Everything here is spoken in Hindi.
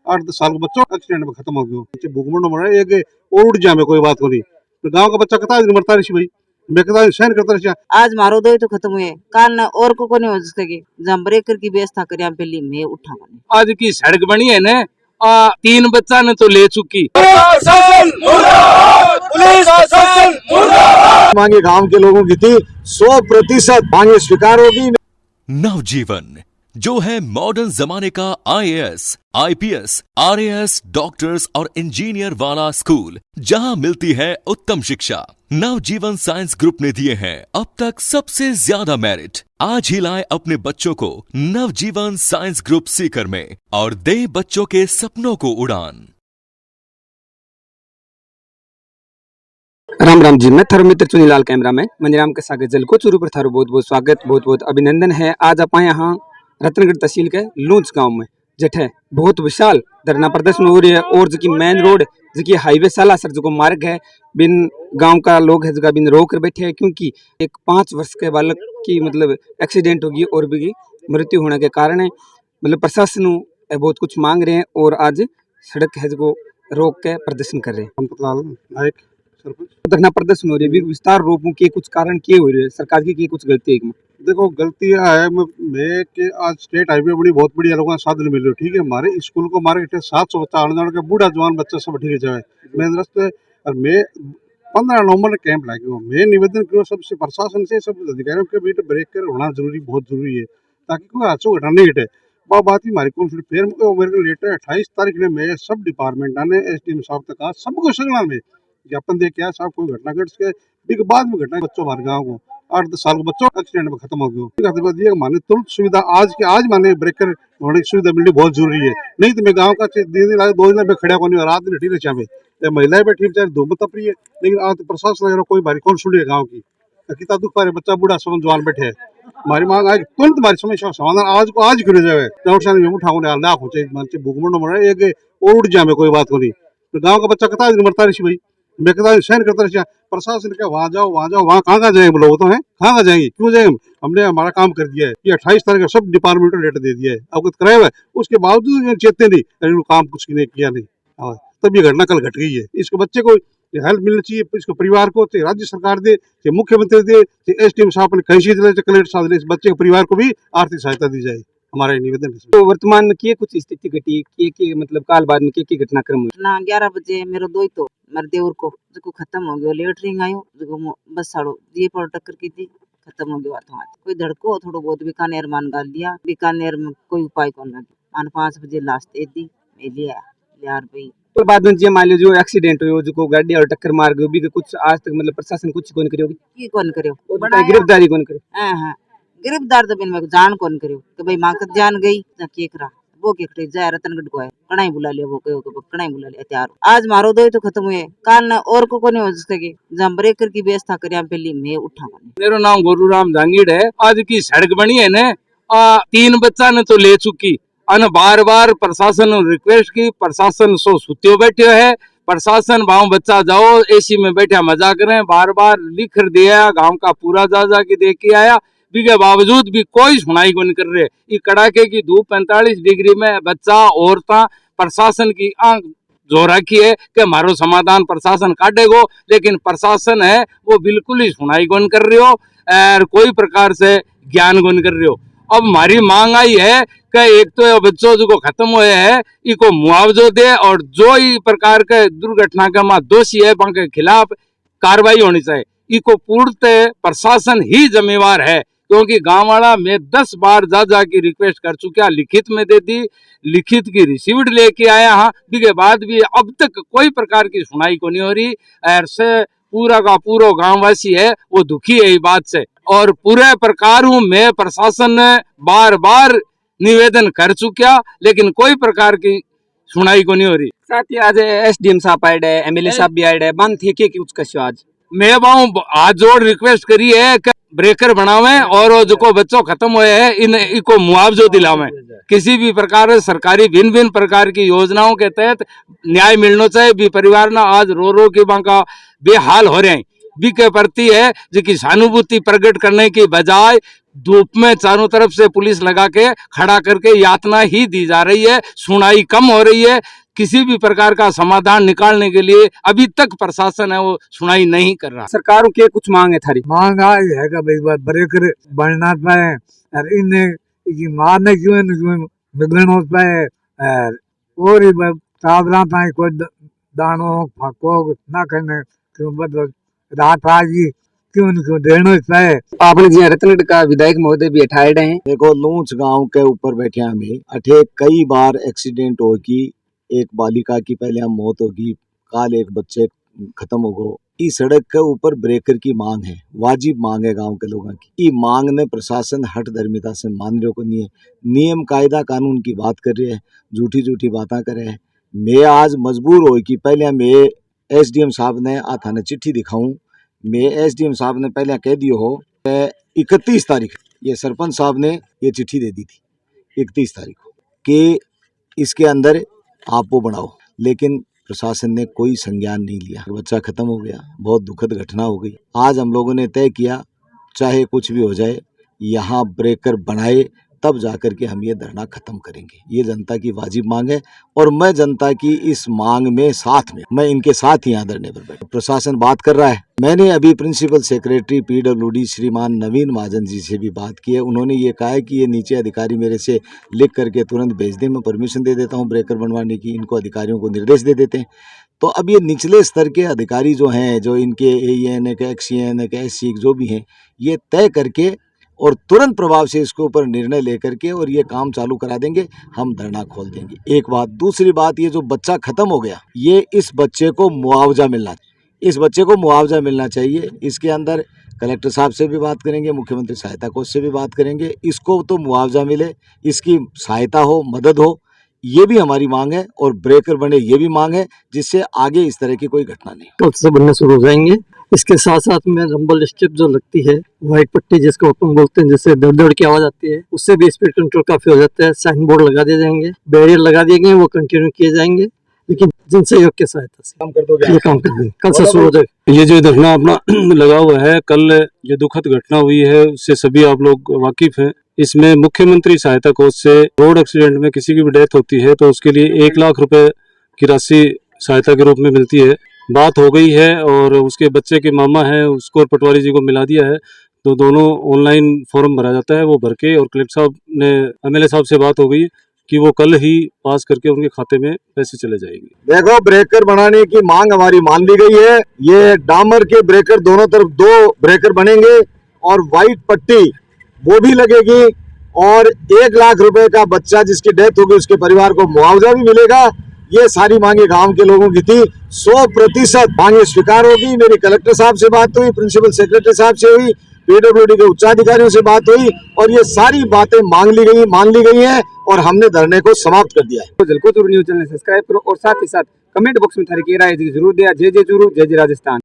8-10 साल का बच्चा एक्सीडेंट में खत्म हो गयो। भूखमंड मर एक और उड़ जाए कोई बात को नहीं। तो गांव का बच्चा कता दिन मरता रही भाई, मैं कता सहन करता रही। आज मारो दो तो खत्म हुए काल न और को नहीं हो सके जब ब्रेकर की व्यवस्था करिया पहली मैं उठा आज की सड़क बनी है ना 3 बच्चा ने तो ले चुकी। मांगे गांव के लोगों की थी 100% मांगे स्वीकार होगी। नवजीवन जो है मॉडर्न जमाने का आईएएस, आईपीएस, आरएएस, डॉक्टर्स और इंजीनियर वाला स्कूल जहां मिलती है उत्तम शिक्षा। नवजीवन साइंस ग्रुप ने दिए हैं अब तक सबसे ज्यादा मेरिट। आज ही लाएं अपने बच्चों को नवजीवन साइंस ग्रुप सीकर में और दे बच्चों के सपनों को उड़ान। राम राम जी, मैं थारो मित्र चुनीलाल कैमरामैन मंजराम के सागे जल को चूरू पर थारो बहुत बहुत स्वागत, बहुत बहुत अभिनंदन है। आज आप यहाँ रतनगढ़ तहसील के लूंच गांव में जठे बहुत विशाल धरना प्रदर्शन हो रही है और जो मेन रोड जो हाईवे सालासर जो मार्ग है बिन गांव का लोग है जो बिन रोक कर बैठे हैं क्योंकि एक 5 वर्ष के बालक की मतलब एक्सीडेंट होगी और भी मृत्यु होने के कारण है मतलब प्रशासन बहुत कुछ मांग रहे हैं और आज सड़क है जो रोक के प्रदर्शन कर रहे हैं। धरना प्रदर्शन हो रही है विस्तार रूपों के कुछ कारण क्या हो रहे हैं, सरकार की कुछ गलती है। देखो गलती है मैं कि आज स्टेट हाईवे बड़ी बहुत बढ़िया लोगों का साधन मिल रहे हो, ठीक है। हमारे स्कूल को हमारे 700 बच्चा आने जाने के बूढ़ा जवान बच्चा सब ठीक है जाए मेन रस्ते। और मैं 15 नवंबर कैंप लागे हूँ। मैं निवेदन करूँ सबसे प्रशासन से सब अधिकारियों के बीच ब्रेक कर होना जरूरी बहुत जरूरी है ताकि कोई हादसों घटना नहीं घटे। बात ही हमारी कौन फिर मेरे को लेटर 28 तारीख ने मैं सब डिपार्टमेंट ने SDM साहब तक कहा सबको संगला में ज्ञापन दे क्या साहब कोई घटना घट सके बाद में घटना बच्चों हमारे गाँव को 8-10 साल का बच्चों एक्सीडेंट में खत्म हो गया। माने तुरंत सुविधा आज माने ब्रेकर होने की सुविधा मिलनी बहुत जरूरी है। नहीं तो मैं गाँव का 2 दिन में खड़ा को नहीं रात में ठीक चाहे महिलाएं बैठी बेचारे धूप तप रही है लेकिन आज तो प्रशासन लग कोई भारी कौन सुन रही है गाँव की कितना दुख पा रहे बच्चा बूढ़ा सब जवान बैठे है। हमारी मांग आज तुरंत हमारी समस्या समाधान आज को आज कर जाए भूखमंड मर एक और उड़ जाए कोई बात को नहीं। तो गाँव का बच्चा कता दिन मरता रही भाई, मैं कहता सहन करता रही। प्रशासन क्या वहाँ जाओ वहाँ कहाँ जाएंगे लोग तो हैं कहाँ जाएंगे क्यों जाएंगे। हमने हमारा काम कर दिया है ये 28 तारीख का सब डिपार्टमेंट को लेटर दे दिया है अवगत कराया हुआ है उसके बावजूद चेतते नहीं काम कुछ नहीं किया नहीं तब ये घटना कल घट गई है। इसको बच्चे को हेल्प मिलनी चाहिए इसको परिवार को राज्य सरकार दे मुख्यमंत्री दे SDM साहब कहीं कलेक्टर साहब इस बच्चे के परिवार को भी आर्थिक सहायता दी जाए हमारा निवेदन है। तो वर्तमान में क्या कुछ स्थिति घटी के मतलब काल बाद में क्या घटनाक्रम हुई ना 11 बजे मेरो दोई तो मेरे देवर को जो खत्म हो गयो लेटरिंग आयो जो बस साड़ो जी पर टक्कर की थी खत्म हो गया वहाँ कोई धड़को थोड़ा बहुत बीकानेर मान गाल दिया बीकानेर में कोई उपाय कौन लगे मान 5 बजे लास्ट दे दी मैं लिया यार भाई तो बाद में जी मान लो जो एक्सीडेंट हुई जो गाड़ी और टक्कर मार गई भी कुछ आज तक मतलब प्रशासन कुछ कौन करियो की कौन करियो गिरफ्तारी कौन करियो। हां गिरफ्तार तो बिन में जान कौन करियो कि भाई मां कत जान गई ना केकरा वो केकरे जाए रतनगढ़ को है कणाई बुला लिया वो कहो कि कणाई बुला लिया तैयार आज मारो दो तो खत्म हुए काल न और को नहीं हो सके जब ब्रेकर की व्यवस्था करिया पहली मैं उठा मेरा नाम गोरूराम जांगीड़ है। आज की सड़क बनी है ना 3 बच्चा ने तो ले चुकी अन बार बार प्रशासन रिक्वेस्ट की प्रशासन सो सुत्यो बैठे है प्रशासन भाव बच्चा जाओ AC में बैठा मजा करें बार बार लिख दिया गांव का पूरा जा के देख के आया के बावजूद भी कोई सुनाई को नहीं कर रहे। ये कड़ाके की धूप 45 डिग्री में बच्चा औरता प्रशासन की आंख जो रखी है कि हमारो समाधान प्रशासन काटेगो लेकिन प्रशासन है वो बिल्कुल ही सुनाई को नहीं कर रही हो और कोई प्रकार से ज्ञान को नहीं कर रही हो। अब हमारी मांग आई है कि एक तो बच्चों जो खत्म हुए हैं इको मुआवजो दे और जो ही प्रकार के दुर्घटना के मां दोषी है उनके खिलाफ कार्रवाई होनी चाहिए। इको पूर्णतः प्रशासन ही जिम्मेवार है क्योंकि गांव वाला मैं 10 बार जा की रिक्वेस्ट कर चुका लिखित में दे दी लिखित की रिसीव्ड लेके आया हाँ के बाद भी अब तक कोई प्रकार की सुनाई को नहीं हो रही और से पूरा का पूरा गांव वासी है वो दुखी है इस बात से और पूरे प्रकार हूँ मैं प्रशासन ने बार बार निवेदन कर चुका लेकिन कोई प्रकार की सुनाई को नहीं हो रही। साथ ही आज SDM साहब आए है MLA साहब भी आए है बंद थे के कुछ कशो आज मैं हाथ जोड़ रिक्वेस्ट करी है कि ब्रेकर बनावे और जो को बच्चों खत्म हुए हैं इनको मुआवजो दिलावे किसी भी प्रकार सरकारी भिन्न प्रकार की योजनाओं के तहत न्याय मिलना चाहिए भी परिवार ना आज रो के बांका बेहाल हो रहे हैं बी के प्रति है जो कि सहानुभूति प्रकट करने की बजाय धूप में चारों तरफ से पुलिस लगा के खड़ा करके यातना ही दी जा रही है। सुनाई कम हो रही है। किसी भी प्रकार का समाधान निकालने के लिए अभी तक प्रशासन है वो सुनाई नहीं कर रहा। सरकारों के कुछ मांग है थारी? मांग आई है कि भाई ब्रेकर बनना पाए और इन्हें मारने क्यों मिलन हो पाए और सावधान पाए कोई दानो फाको ना करने क्यों बदल रात आगी क्यों देना पाए। आपने जी रत्नगढ़ का विधायक महोदय भी अठाए हैं। देखो लूंच गांव के ऊपर बैठे हमें अठे कई बार एक्सीडेंट होगी, एक बालिका की पहले हम मौत होगी, काल एक बच्चे खत्म हो गो। इस सड़क के ऊपर ब्रेकर की मांग है, वाजिब मांग है गांव के लोगों की। ई मांग ने प्रशासन हट धर्मिता से मान रहे को नहीं है, नियम कायदा कानून की बात कर रहे हैं, झूठी झूठी बातें कर रहे हैं। मैं आज मजबूर हो कि पहले मैं SDM साहब ने आ थाने चिट्ठी दिखाऊं। मैं SDM साहब ने पहले कह दियो हो 31 तारीख ये सरपंच साहब ने ये चिट्ठी दे दी थी 31 तारीख को कि इसके अंदर आप वो बनाओ, लेकिन प्रशासन ने कोई संज्ञान नहीं लिया। बच्चा खत्म हो गया, बहुत दुखद घटना हो गई। आज हम लोगों ने तय किया चाहे कुछ भी हो जाए यहाँ ब्रेकर बनाए तब जाकर के हम ये धरना खत्म करेंगे। ये जनता की वाजिब मांग है और मैं जनता की इस मांग में साथ में मैं इनके साथ ही यहाँ धरने पर बैठा। प्रशासन बात कर रहा है। मैंने अभी प्रिंसिपल सेक्रेटरी PWD श्रीमान नवीन महाजन जी से भी बात की है। उन्होंने ये कहा है कि ये नीचे अधिकारी मेरे से लिख करके तुरंत भेज दें, मैं परमिशन दे देता हूँ ब्रेकर बनवाने की। इनको अधिकारियों को निर्देश दे देते हैं। तो अब ये निचले स्तर के अधिकारी जो हैं, जो इनके AEN के XEN के SC जो भी हैं, ये तय करके और तुरंत प्रभाव से इसके ऊपर निर्णय लेकर के और ये काम चालू करा देंगे। हम धरना खोल देंगे। एक बात। दूसरी बात, ये जो बच्चा खत्म हो गया, ये इस बच्चे को मुआवजा मिलना, इस बच्चे को मुआवजा मिलना चाहिए। इसके अंदर कलेक्टर साहब से भी बात करेंगे, मुख्यमंत्री सहायता कोष से भी बात करेंगे। इसको तो मुआवजा मिले, इसकी सहायता हो, मदद हो, ये भी हमारी मांग है। और ब्रेकर बने ये भी मांग है, जिससे आगे इस तरह की कोई घटना नहीं। कल से बनने शुरू हो जाएंगे। इसके साथ साथ में रंबल स्ट्रिप जो लगती है, व्हाइट पट्टी जिसको अपन बोलते हैं, जिससे दड़ दड़ की आवाज आती है, उससे भी स्पीड कंट्रोल काफी हो जाता है। साइन बोर्ड लगा दिए जाएंगे, बैरियर लगा दिए गए, वो कंटिन्यू किए जाएंगे, लेकिन जन सहयोग की सहायता से काम कर दोगे। ये काम कर देंगे। कल से शुरू हो जाएगा। ये जो धरना अपना लगा हुआ है, कल ये दुखद घटना हुई है, उससे सभी आप लोग वाकिफ हैं। इसमें मुख्यमंत्री सहायता कोष से रोड एक्सीडेंट में किसी की भी डेथ होती है तो उसके लिए 1 लाख रुपए की राशि सहायता के रूप में मिलती है। बात हो गई है और उसके बच्चे के मामा हैं, उसको पटवारी जी को मिला दिया है। तो दोनों ऑनलाइन फॉर्म भरा जाता है, वो भर के, और कलेक्टर साहब ने MLA साहब से बात हो गई कि वो कल ही पास करके उनके खाते में पैसे चले जाएंगे। देखो, ब्रेकर बनाने की मांग हमारी मान ली गई है। ये डामर के ब्रेकर दोनों तरफ 2 ब्रेकर बनेंगे और व्हाइट पट्टी वो भी लगेगी और 1 लाख रुपए का बच्चा जिसकी डेथ होगी उसके परिवार को मुआवजा भी मिलेगा। ये सारी मांगे गांव के लोगों की थी। 100% मांगे स्वीकार होगी। मेरी कलेक्टर साहब से बात हुई, प्रिंसिपल सेक्रेटरी साहब से हुई, PWD के उच्चाधिकारियों से बात हुई और ये सारी बातें मान ली गई हैं और हमने धरने को समाप्त कर दिया है। तो जलकोचूरू न्यूज चैनल सब्सक्राइब करो और साथ ही साथ कमेंट बॉक्स में थारी की राय जरूर दिया। जय जय चूरू, जय जय राजस्थान।